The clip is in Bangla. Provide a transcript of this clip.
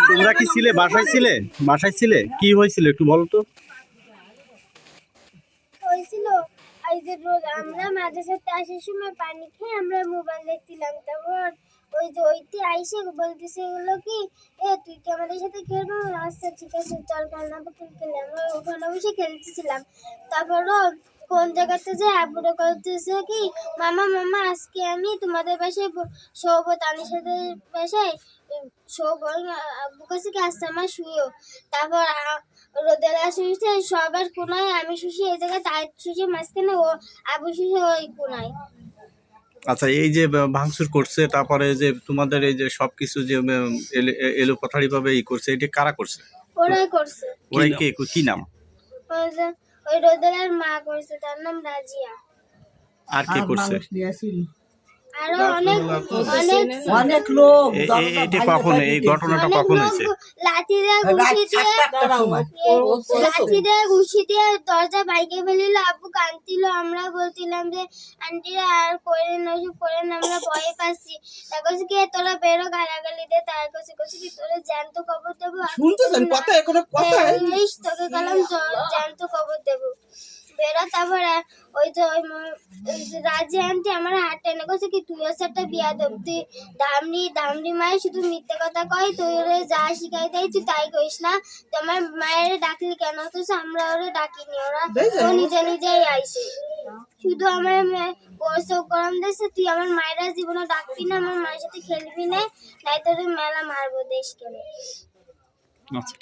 তোমরা কি ছিলে, বাসায় ছিলে? কি হয়েছিল একটু বলো তো। হয়েছিল এই যে রোজ আমরা মাদ্রাসাতে আসার সময় পানি খেয়ে আমরা মোবাইল দেখছিলাম, তারপর ওই যে ওইটি আইসে বলতেছে হলো কি তুই কি আমাদের সাথে খেলবো? আচ্ছা ঠিক আছে চল খেলনা পুতুল খেলে। আমরা ওখানে বসে খেলতেছিলাম, তারপরও কোন জায়গাতে যে আবুরে করতেছে কি মামা মামা আজকে আমি তোমাদের বাসায় শোবো, তানিশাদের বাসায় শোবো। আব্বু কাছে কি আসছে আমার শুয়েও। তারপর রোদেলা শুয়েছে সবার কোনায়, আমি শুষি এই জায়গায়, তাই শুষি মাঝখানে, ও আবু শুষি ওই কোনায়। আচ্ছা, এই যে ভাঙচুর করছে, তারপরে যে তোমাদের এই যে সবকিছু যে এলো কথাড়ি ভাবে করছে, এটা কারা করছে? ওরাই করছে। ওরাই কে, কি নাম? ওই রোদেলার মা করছে, তার নাম রাজিয়া। আর কে করছে? আরো অনেক অনেক অনেক লোক। এটা কখন, এই ঘটনাটা কখন হয়েছে? লাঠি দিয়ে ঘুষি দিয়ে দরজা বাইকে ফেলিল। আব্বু কাঁদছিল, আমরা বলছিলাম যে আন্টিরা আর করেন ওইসব করেন, আমরা ভয় পাচ্ছি। তারপর কি তোরা বেরো, গালাগালি দে, তার কাছে কি তোরা জ্যান্ত কবর দেবো। শুনতেছেন কথা, এখনো কথা তোকে গেলাম জ্যান্ত কবর দেবো, বেরো। তারপরে ওই যে রাজি আন্টি আমার হাত টেনে কছে কি তুই হচ্ছে একটা বিয়াদব, তুই দামড়ি মায়ের শুধু মিথ্যে কথা কয়, তুই ওরে যা শিখাই দেয় তুই তাই কইস না। তোমার মায়ের ডাকলি কেন? তো আমরা ওরে ডাকিনি, ও নিজে নিজেই আইছে। শুধু আমার চোখ গরম দিয়েছে, তুই আমার মায়েরা জীবনে ডাকবি না, আমার মায়ের সাথে খেলবি না, তাই তোর মেলা মারবো দেশ কেন। আচ্ছা।